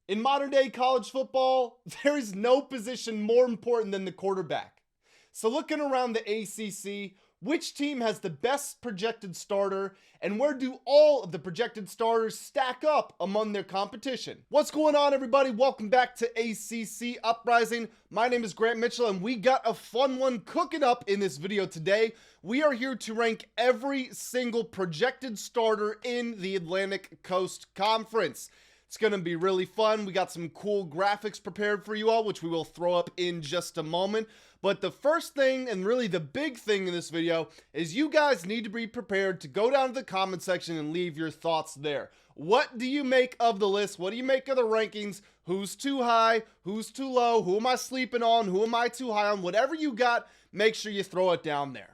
In modern day college football, there is no position more important than the quarterback. So looking around the ACC, which team has the best projected starter, and where do all of the projected starters stack up among their competition? What's going on, everybody? Welcome back to ACC Uprising. My name is Grant Mitchell, and we got a fun one cooking up in this video today. We are here to rank every single projected starter in the Atlantic Coast Conference. It's going to be really fun. We got some cool graphics prepared for you all, which we will throw up in just a moment. But the first thing, and really the big thing in this video, is you guys need to be prepared to go down to the comment section and leave your thoughts there. What do you make of the list? What do you make of the rankings? Who's too high? Who's too low? Who am I sleeping on? Who am I too high on? Whatever you got, make sure you throw it down there.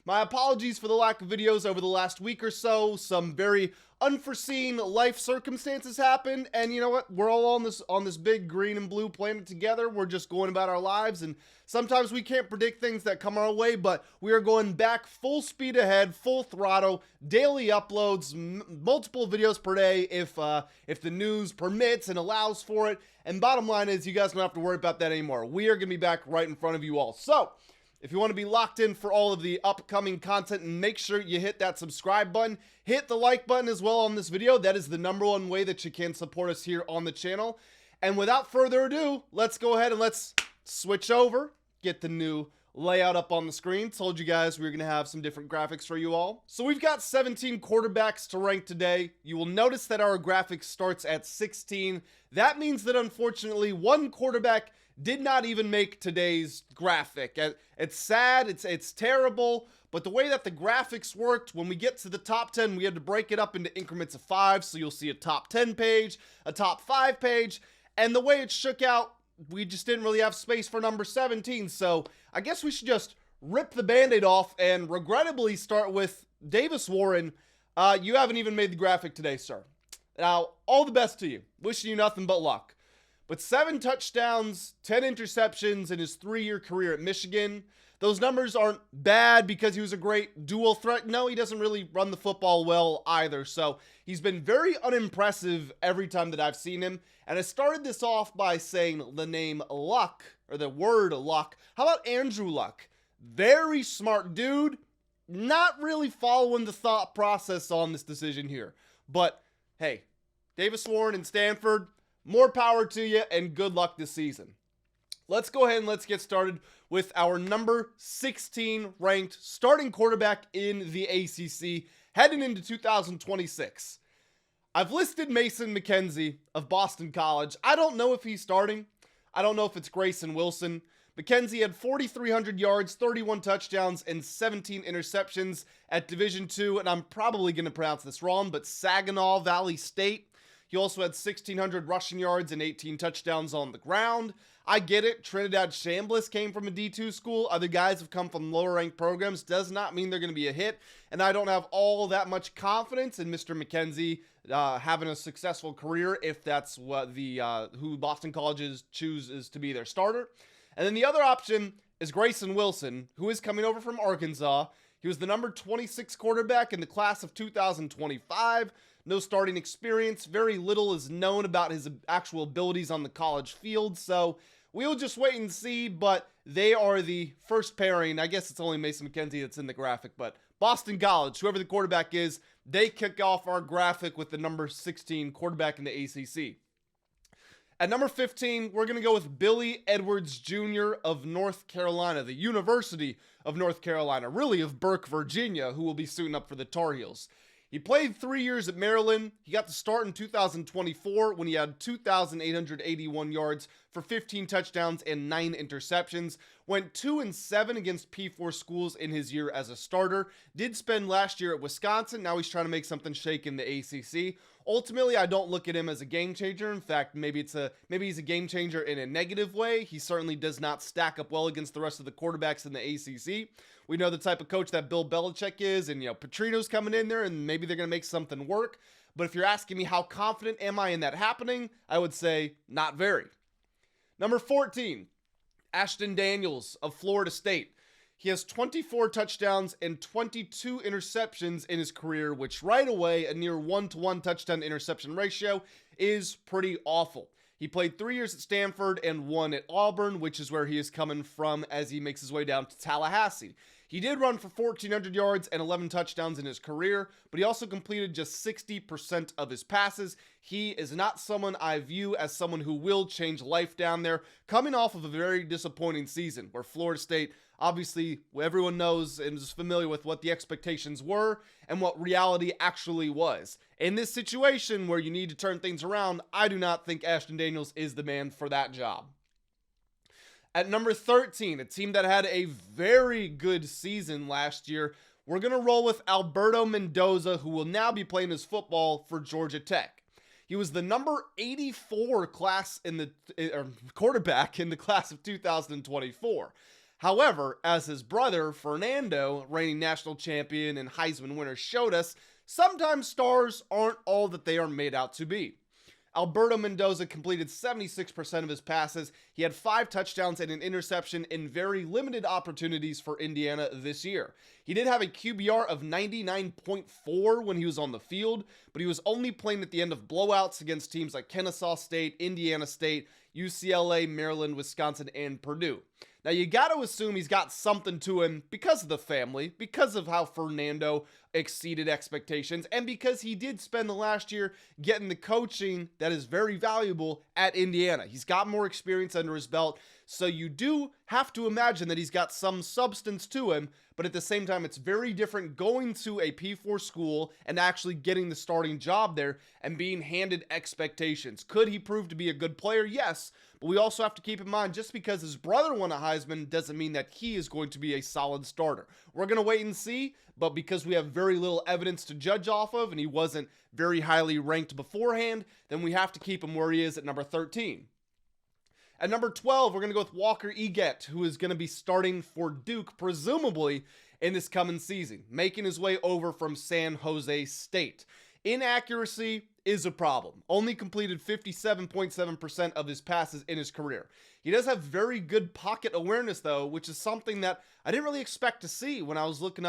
My apologies for the lack of videos over the last week or so. Some very unforeseen life circumstances happened, and you know what? We're all on this big green and blue planet together. We're just going about our lives, and sometimes we can't predict things that come our way, but we are going back full speed ahead, full throttle, daily uploads, multiple videos per day if the news permits and allows for it. And bottom line is, you guys don't have to worry about that anymore. We are going to be back right in front of you all. So if you want to be locked in for all of the upcoming content, make sure you hit that subscribe button, hit the like button as well on this video. That is the #1 way that you can support us here on the channel. And without further ado, let's go ahead and let's switch over, get the new layout up on the screen. Told you guys we were going to have some different graphics for you all. So we've got 17 quarterbacks to rank today. You will notice that our graphic starts at 16. That means that unfortunately one quarterback did not even make today's graphic. It's sad, it's terrible, but the way that the graphics worked, when we get to the top 10, we had to break it up into increments of 5, so you'll see a top 10 page, a top 5 page, and the way it shook out, we just didn't really have space for number 17, so I guess we should just rip the band-aid off and regrettably start with Davis Warren. You haven't even made the graphic today, sir. Now, all the best to you. Wishing you nothing but luck. But 7 touchdowns, 10 interceptions in his 3-year career at Michigan. Those numbers aren't bad because he was a great dual threat. No, he doesn't really run the football well either. So he's been very unimpressive every time that I've seen him. And I started this off by saying the name Luck, or the word Luck. How about Andrew Luck? Very smart dude. Not really following the thought process on this decision here. But hey, Davis Warren and Stanford, more power to you and good luck this season. Let's go ahead and let's get started with our number 16 ranked starting quarterback in the ACC heading into 2026. I've listed Mason McKenzie of Boston College. I don't know if he's starting. I don't know if it's Grayson Wilson. McKenzie had 4,300 yards, 31 touchdowns, and 17 interceptions at Division II, and I'm probably going to pronounce this wrong, but Saginaw Valley State. He also had 1,600 rushing yards and 18 touchdowns on the ground. I get it. Trinidad Chambliss came from a D2 school. Other guys have come from lower-ranked programs. Does not mean they're going to be a hit. And I don't have all that much confidence in Mr. McKenzie having a successful career if that's what who Boston College chooses to be their starter. And then the other option is Grayson Wilson, who is coming over from Arkansas. He was the number 26 quarterback in the class of 2025. No starting experience. Very little is known about his actual abilities on the college field. So we'll just wait and see. But they are the first pairing. I guess it's only Mason McKenzie that's in the graphic. But Boston College, whoever the quarterback is, they kick off our graphic with the number 16 quarterback in the ACC. At number 15, we're going to go with Billy Edwards Jr. of North Carolina, the University of North Carolina, really of Burke, Virginia, who will be suiting up for the Tar Heels. He played 3 years at Maryland. He got to start in 2024 when he had 2,881 yards for 15 touchdowns and 9 interceptions. Went 2-7 against P4 schools in his year as a starter. Did spend last year at Wisconsin. Now he's trying to make something shake in the ACC. Ultimately, I don't look at him as a game changer. In fact, maybe he's a game changer in a negative way. He certainly does not stack up well against the rest of the quarterbacks in the ACC. We know the type of coach that Bill Belichick is, and Petrino's coming in there, and maybe they're going to make something work. But if you're asking me how confident am I in that happening, I would say not very. Number 14, Ashton Daniels of Florida State. He has 24 touchdowns and 22 interceptions in his career, which right away, a near 1-to-1 touchdown interception ratio, is pretty awful. He played 3 years at Stanford and 1 at Auburn, which is where he is coming from as he makes his way down to Tallahassee. He did run for 1,400 yards and 11 touchdowns in his career, but he also completed just 60% of his passes. He is not someone I view as someone who will change life down there, coming off of a very disappointing season where Florida State, obviously, everyone knows and is familiar with what the expectations were and what reality actually was. In this situation where you need to turn things around, I do not think Ashton Daniels is the man for that job. At number 13, a team that had a very good season last year, we're going to roll with Alberto Mendoza, who will now be playing his football for Georgia Tech. He was the number 84 quarterback in the class of 2024. However, as his brother, Fernando, reigning national champion and Heisman winner, showed us, sometimes stars aren't all that they are made out to be. Alberto Mendoza completed 76% of his passes. He had 5 touchdowns and an interception in very limited opportunities for Indiana this year. He did have a QBR of 99.4 when he was on the field, but he was only playing at the end of blowouts against teams like Kennesaw State, Indiana State, UCLA, Maryland, Wisconsin, and Purdue. Now, you got to assume he's got something to him because of the family, because of how Fernando exceeded expectations, and because he did spend the last year getting the coaching that is very valuable at Indiana. He's got more experience under his belt, so you do have to imagine that he's got some substance to him, but at the same time, it's very different going to a P4 school and actually getting the starting job there and being handed expectations. Could he prove to be a good player? Yes, but we also have to keep in mind, just because his brother won a Heisman doesn't mean that he is going to be a solid starter. We're going to wait and see, but because we have very little evidence to judge off of and he wasn't very highly ranked beforehand, then we have to keep him where he is at number 13. At number 12, we're going to go with Walker Eget, who is going to be starting for Duke, presumably in this coming season, making his way over from San Jose State. Inaccuracy is a problem. Only completed 57.7% of his passes in his career. He does have very good pocket awareness, though, which is something that I didn't really expect to see when I was looking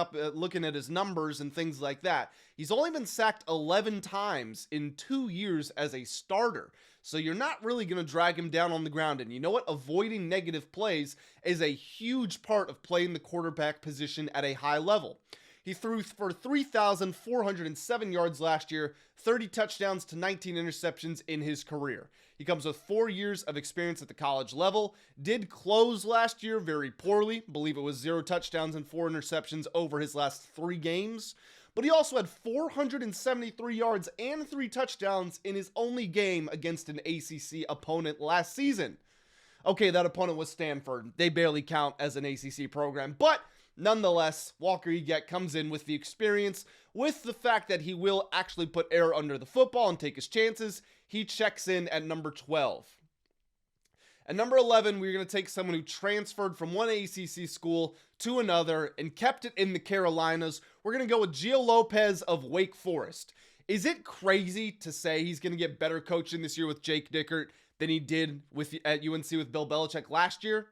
at his numbers and things like that. He's only been sacked 11 times in 2 years as a starter. So you're not really going to drag him down on the ground. And you know what? Avoiding negative plays is a huge part of playing the quarterback position at a high level. He threw for 3,407 yards last year, 30 touchdowns to 19 interceptions in his career. He comes with 4 years of experience at the college level, did close last year very poorly. I believe it was 0 touchdowns and 4 interceptions over his last 3 games. But he also had 473 yards and 3 touchdowns in his only game against an ACC opponent last season. Okay, that opponent was Stanford. They barely count as an ACC program, but nonetheless, Walker Eget comes in with the experience, with the fact that he will actually put air under the football and take his chances. He checks in at number 12. At number 11, we're going to take someone who transferred from one ACC school to another and kept it in the Carolinas. We're going to go with Gio Lopez of Wake Forest. Is it crazy to say he's going to get better coaching this year with Jake Dickert than he did at UNC with Bill Belichick last year?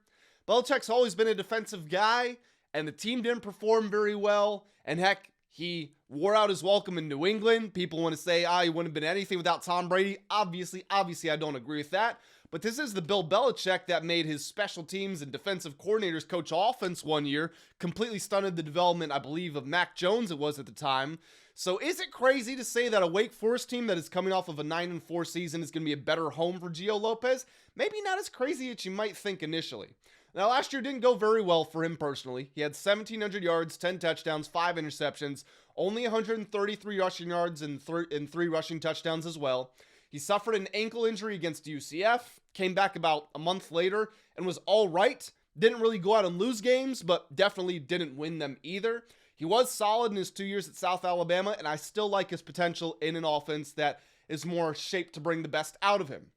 Belichick's always been a defensive guy, and the team didn't perform very well. And heck, he wore out his welcome in New England. People want to say, he wouldn't have been anything without Tom Brady. Obviously, I don't agree with that. But this is the Bill Belichick that made his special teams and defensive coordinators coach offense one year, completely stunted the development, I believe, of Mac Jones it was at the time. So is it crazy to say that a Wake Forest team that is coming off of a 9-4 season is going to be a better home for Gio Lopez? Maybe not as crazy as you might think initially. Now, last year didn't go very well for him personally. He had 1,700 yards, 10 touchdowns, 5 interceptions, only 133 rushing yards and 3 rushing touchdowns as well. He suffered an ankle injury against UCF, came back about a month later, and was all right. Didn't really go out and lose games, but definitely didn't win them either. He was solid in his 2 years at South Alabama, and I still like his potential in an offense that is more shaped to bring the best out of him.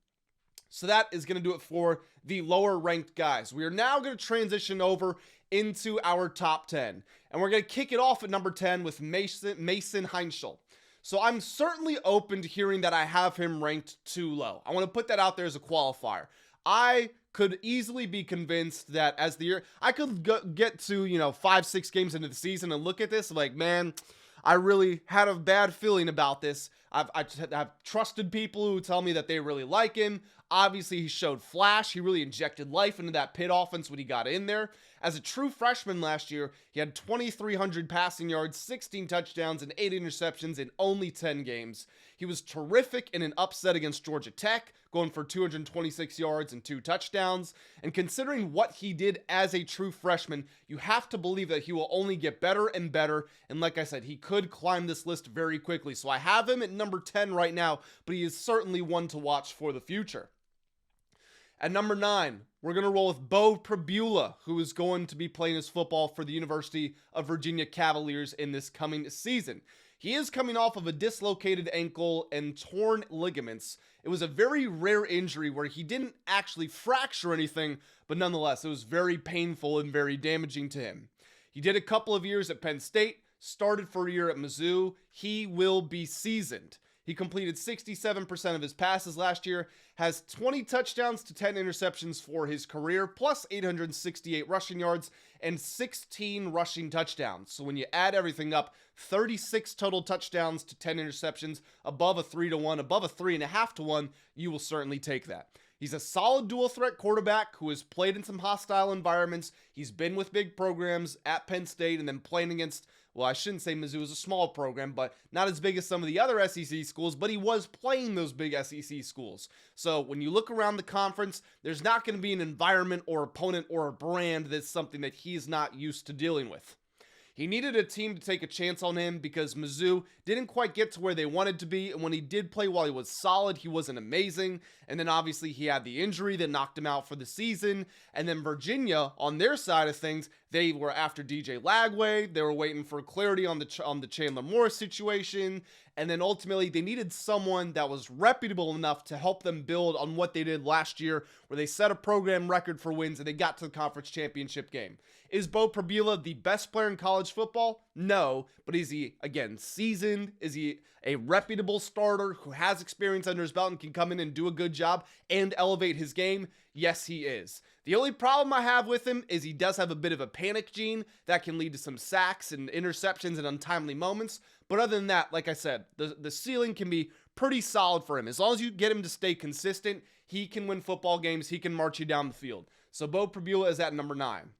So that is going to do it for the lower ranked guys. We are now going to transition over into our top 10. And we're going to kick it off at number 10 with Mason Heintschel. So I'm certainly open to hearing that I have him ranked too low. I want to put that out there as a qualifier. I could easily be convinced that as the year, I could get to, 5-6 games into the season and look at this like, man, I really had a bad feeling about this. I've trusted people who tell me that they really like him. Obviously, he showed flash. He really injected life into that Pitt offense when he got in there. As a true freshman last year, he had 2,300 passing yards, 16 touchdowns, and 8 interceptions in only 10 games. He was terrific in an upset against Georgia Tech, going for 226 yards and 2 touchdowns. And considering what he did as a true freshman, you have to believe that he will only get better and better. And like I said, he could climb this list very quickly. So I have him at number 10 right now, but he is certainly one to watch for the future. At number 9, we're going to roll with Beau Pribula, who is going to be playing his football for the University of Virginia Cavaliers in this coming season. He is coming off of a dislocated ankle and torn ligaments. It was a very rare injury where he didn't actually fracture anything, but nonetheless, it was very painful and very damaging to him. He did a couple of years at Penn State, started for a year at Mizzou. He will be seasoned. He completed 67% of his passes last year, has 20 touchdowns to 10 interceptions for his career, plus 868 rushing yards and 16 rushing touchdowns. So when you add everything up, 36 total touchdowns to 10 interceptions, above a 3-to-1, above a 3.5-to-1, you will certainly take that. He's a solid dual threat quarterback who has played in some hostile environments. He's been with big programs at Penn State and then playing against, well, I shouldn't say Mizzou is a small program, but not as big as some of the other SEC schools, but he was playing those big SEC schools. So when you look around the conference, there's not going to be an environment or opponent or a brand that's something that he's not used to dealing with. He needed a team to take a chance on him because Mizzou didn't quite get to where they wanted to be, and when he did play while he was solid, he wasn't amazing. And then obviously he had the injury that knocked him out for the season. And then Virginia, on their side of things, they were after DJ Lagway. They were waiting for clarity on the Chandler Morris situation. And then ultimately they needed someone that was reputable enough to help them build on what they did last year, where they set a program record for wins and they got to the conference championship game. Is Beau Pribula the best player in college football? No, but is he, again, seasoned? Is he a reputable starter who has experience under his belt and can come in and do a good job and elevate his game? Yes, he is. The only problem I have with him is he does have a bit of a panic gene that can lead to some sacks and interceptions and untimely moments. But other than that, like I said, the ceiling can be pretty solid for him. As long as you get him to stay consistent, he can win football games. He can march you down the field. So Beau Pribula is at number 9.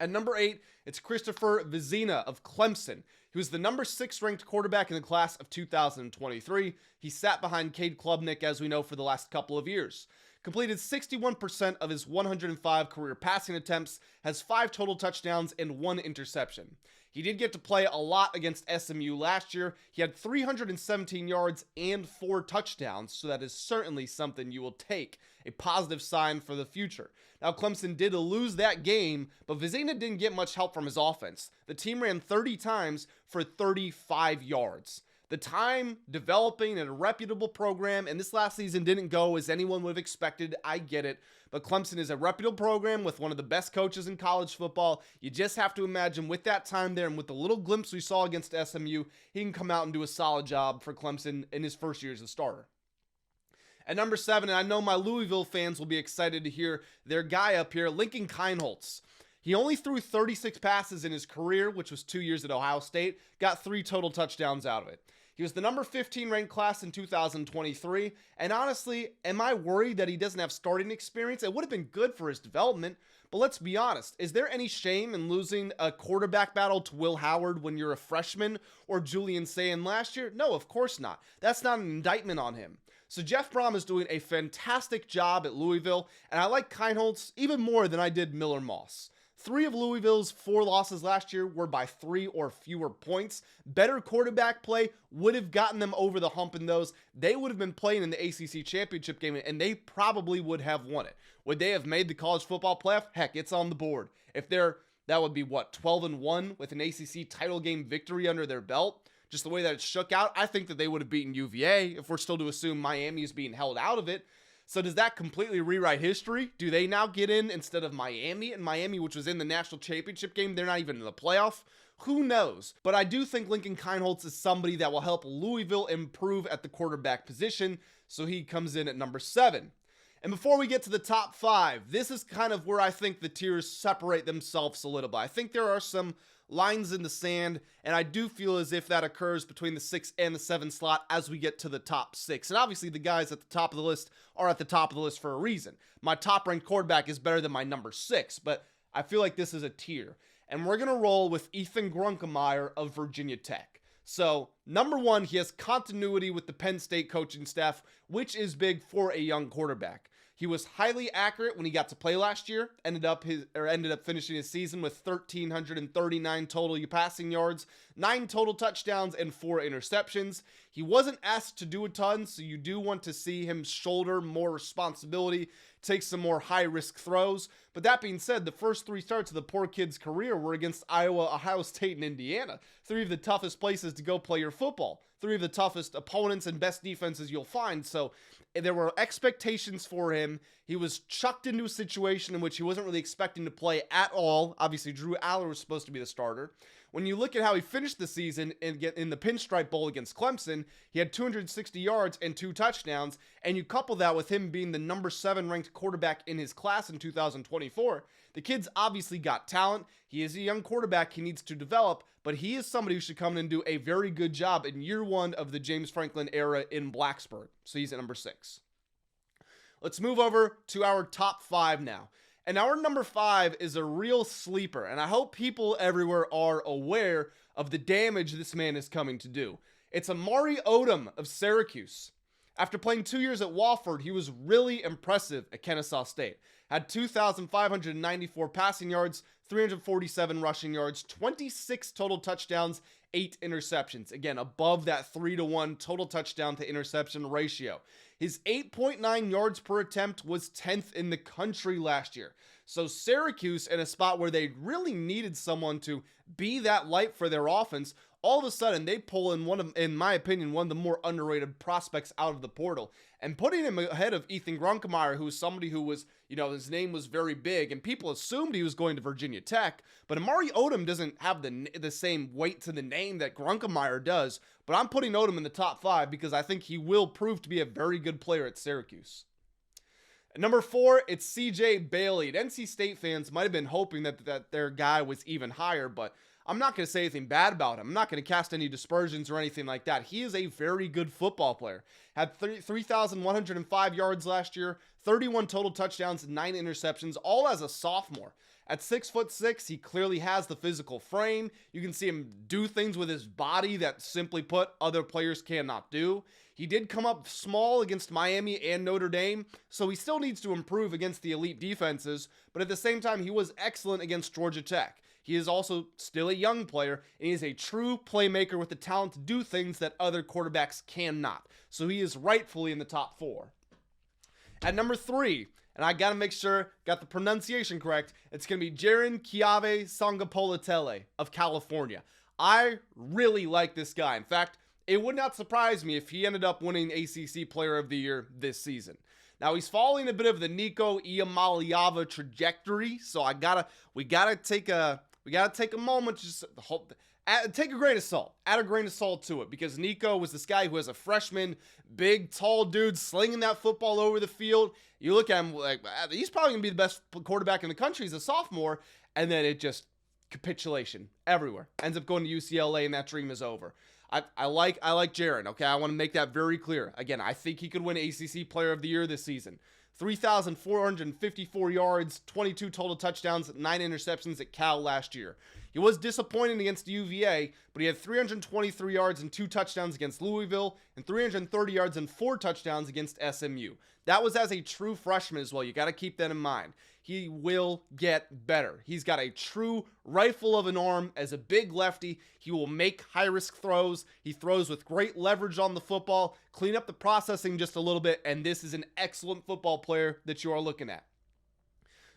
At number 8, it's Christopher Vizzina of Clemson. He was the number 6 ranked quarterback in the class of 2023. He sat behind Cade Klubnik, as we know, for the last couple of years. Completed 61% of his 105 career passing attempts, has 5 total touchdowns and 1 interception. He did get to play a lot against SMU last year. He had 317 yards and 4 touchdowns, so that is certainly something you will take, a positive sign for the future. Now, Clemson did lose that game, but Vizzina didn't get much help from his offense. The team ran 30 times for 35 yards. The time developing in a reputable program, and this last season didn't go as anyone would have expected. I get it. But Clemson is a reputable program with one of the best coaches in college football. You just have to imagine with that time there and with the little glimpse we saw against SMU, he can come out and do a solid job for Clemson in his first year as a starter. At number 7, and I know my Louisville fans will be excited to hear their guy up here, Lincoln Keinholz. He only threw 36 passes in his career, which was 2 years at Ohio State, got 3 total touchdowns out of it. He was the number 15 ranked class in 2023, and honestly, am I worried that he doesn't have starting experience? It would have been good for his development, but let's be honest, is there any shame in losing a quarterback battle to Will Howard when you're a freshman or Julian Sayin last year? No, of course not. That's not an indictment on him. So Jeff Brom is doing a fantastic job at Louisville, and I like Keinholz even more than I did Miller Moss. 3 of Louisville's 4 losses last year were by 3 or fewer points. Better quarterback play would have gotten them over the hump in those. They would have been playing in the ACC championship game, and they probably would have won it. Would they have made the college football playoff? Heck, it's on the board. If that would be 12-1 with an ACC title game victory under their belt. Just the way that it shook out, I think that they would have beaten UVA if we're still to assume Miami is being held out of it. So does that completely rewrite history? Do they now get in instead of Miami? And Miami, which was in the national championship game, they're not even in the playoff? Who knows? But I do think Lincoln Keinholz is somebody that will help Louisville improve at the quarterback position. So he comes in at number 7. And before we get to the top 5, this is kind of where I think the tiers separate themselves a little bit. I think there are some lines in the sand, and I do feel as if that occurs between the 6 and the 7 slot as we get to the top 6. And obviously the guys at the top of the list are at the top of the list for a reason. My top-ranked quarterback is better than my number 6, but I feel like this is a tier. And we're going to roll with Ethan Grunkemeyer of Virginia Tech. So, number 1, he has continuity with the Penn State coaching staff, which is big for a young quarterback. He was highly accurate when he got to play last year, ended up finishing his season with 1,339 total passing yards, 9 total touchdowns, and 4 interceptions. He wasn't asked to do a ton, so you do want to see him shoulder more responsibility, take some more high-risk throws. But that being said, the first 3 starts of the poor kid's career were against Iowa, Ohio State, and Indiana. 3 of the toughest places to go play your football. 3 of the toughest opponents and best defenses you'll find. So there were expectations for him. He was chucked into a situation in which he wasn't really expecting to play at all. Obviously, Drew Aller was supposed to be the starter. When you look at how he finished the season in the Pinstripe Bowl against Clemson, he had 260 yards and 2 touchdowns, and you couple that with him being the number 7 ranked quarterback in his class in 2024. The kid's obviously got talent. He is a young quarterback he needs to develop, but he is somebody who should come in and do a very good job in year 1 of the James Franklin era in Blacksburg. So he's at number 6. Let's move over to our top 5 now. And our number 5 is a real sleeper, and I hope people everywhere are aware of the damage this man is coming to do. It's Amari Odom of Syracuse. After playing 2 years at Wofford, he was really impressive at Kennesaw State. Had 2,594 passing yards, 347 rushing yards, 26 total touchdowns, 8 interceptions. Again, above that 3-to-1 total touchdown to interception ratio. His 8.9 yards per attempt was 10th in the country last year. So Syracuse, in a spot where they really needed someone to be that light for their offense, all of a sudden they pull in in my opinion, one of the more underrated prospects out of the portal. And putting him ahead of Ethan Grunkemeyer, who was somebody who was, his name was very big, and people assumed he was going to Virginia Tech. But Amari Odom doesn't have the same weight to the name that Grunkemeyer does. But I'm putting Odom in the top 5 because I think he will prove to be a very good player at Syracuse. At number 4, it's CJ Bailey. And NC State fans might have been hoping that their guy was even higher, but I'm not going to say anything bad about him. I'm not going to cast any dispersions or anything like that. He is a very good football player. Had 3,105 yards last year, 31 total touchdowns, 9 interceptions, all as a sophomore. At 6'6", he clearly has the physical frame. You can see him do things with his body that, simply put, other players cannot do. He did come up small against Miami and Notre Dame, so he still needs to improve against the elite defenses, but at the same time, he was excellent against Georgia Tech. He is also still a young player, and he is a true playmaker with the talent to do things that other quarterbacks cannot. So he is rightfully in the top 4. At number 3, and I gotta make sure, got the pronunciation correct, it's gonna be Jaron-Keawe Sagapolutele of California. I really like this guy. In fact, it would not surprise me if he ended up winning ACC Player of the Year this season. Now, he's following a bit of the Nico Iamaleava trajectory, so we gotta take a moment to just take a grain of salt. Add a grain of salt to it, because Nico was this guy who was a freshman, big, tall dude, slinging that football over the field. You look at him like, he's probably going to be the best quarterback in the country as a sophomore, and then it just, capitulation everywhere. Ends up going to UCLA, and that dream is over. I like Jaron, okay? I want to make that very clear. Again, I think he could win ACC Player of the Year this season. 3,454 yards, 22 total touchdowns, 9 interceptions at Cal last year. He was disappointing against UVA, but he had 323 yards and 2 touchdowns against Louisville, and 330 yards and 4 touchdowns against SMU. That was as a true freshman as well. You got to keep that in mind. He will get better. He's got a true rifle of an arm as a big lefty. He will make high-risk throws. He throws with great leverage on the football, clean up the processing just a little bit, and this is an excellent football player that you are looking at.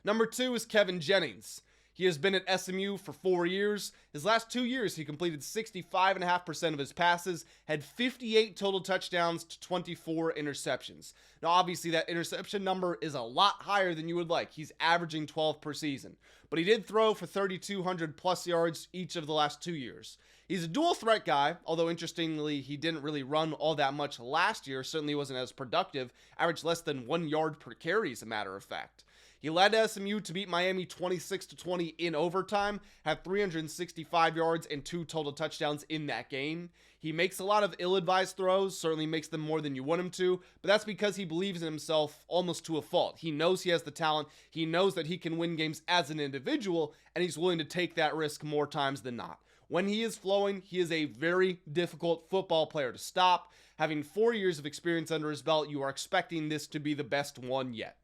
Number 2 is Kevin Jennings. He has been at SMU for 4 years. His last 2 years, he completed 65.5% of his passes, had 58 total touchdowns to 24 interceptions. Now, obviously, that interception number is a lot higher than you would like. He's averaging 12 per season. But he did throw for 3,200 plus yards each of the last 2 years. He's a dual threat guy, although interestingly, he didn't really run all that much last year. Certainly wasn't as productive. Averaged less than 1 yard per carry, as a matter of fact. He led SMU to beat Miami 26-20 in overtime, had 365 yards and 2 total touchdowns in that game. He makes a lot of ill-advised throws, certainly makes them more than you want him to, but that's because he believes in himself almost to a fault. He knows he has the talent, he knows that he can win games as an individual, and he's willing to take that risk more times than not. When he is flowing, he is a very difficult football player to stop. Having 4 years of experience under his belt, you are expecting this to be the best one yet.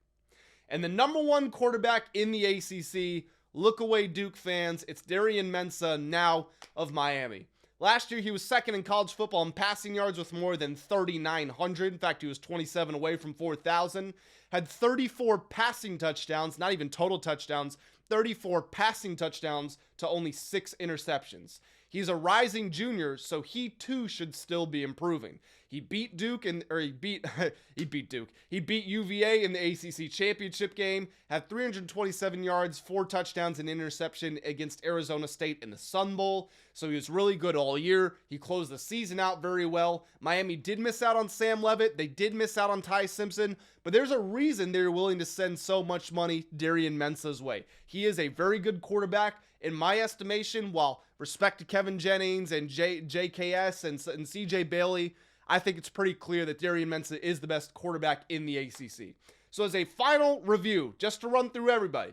And the number one quarterback in the ACC, look away Duke fans, it's Darian Mensah, now of Miami. Last year, he was second in college football in passing yards with more than 3,900. In fact, he was 27 away from 4,000. Had 34 passing touchdowns, not even total touchdowns, 34 passing touchdowns to only 6 interceptions. He's a rising junior, so he too should still be improving. He beat Duke he beat Duke. He beat UVA in the ACC championship game, had 327 yards, 4 touchdowns, and interception against Arizona State in the Sun Bowl. So he was really good all year. He closed the season out very well. Miami did miss out on Sam Leavitt. They did miss out on Ty Simpson, but there's a reason they're willing to send so much money Darian Mensah's way. He is a very good quarterback. In my estimation, while respect to Kevin Jennings and JKS and CJ Bailey, I think it's pretty clear that Darian Mensah is the best quarterback in the ACC. So as a final review, just to run through everybody,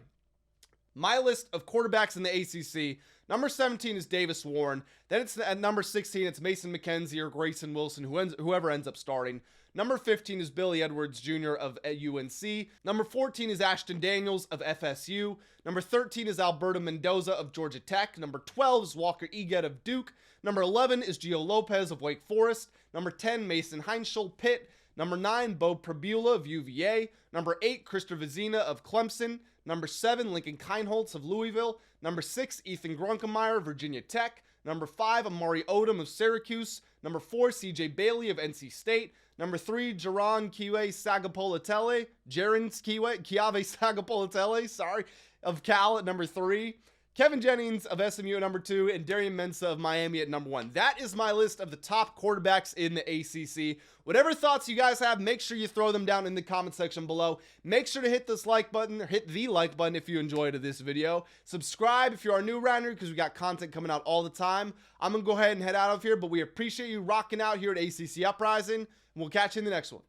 my list of quarterbacks in the ACC, number 17 is Davis Warren. Then it's at number 16, it's Mason McKenzie or Grayson Wilson, whoever ends up starting. Number 15 is Billy Edwards Jr. of UNC. Number 14 is Ashton Daniels of FSU. Number 13 is Alberto Mendoza of Georgia Tech. Number 12 is Walker Eget of Duke. Number 11 is Gio Lopez of Wake Forest. Number 10, Mason Heintschel, Pitt. Number 9, Beau Pribula of UVA. Number 8, Christopher Vizzina of Clemson. Number 7, Lincoln Keinholz of Louisville. Number 6, Ethan Grunkemeyer of Virginia Tech. Number 5, Amari Odom of Syracuse. Number 4, CJ Bailey of NC State. Number 3, Jaron-Keawe Sagapolutele. Jaron-Keawe Sagapolutele, of Cal at number 3. Kevin Jennings of SMU at number 2, and Darian Mensah of Miami at number 1. That is my list of the top quarterbacks in the ACC. Whatever thoughts you guys have, make sure you throw them down in the comment section below. Make sure to hit this like button, or hit the like button if you enjoyed this video. Subscribe if you are new around here, because we got content coming out all the time. I'm going to go ahead and head out of here, but we appreciate you rocking out here at ACC Uprising, and we'll catch you in the next one.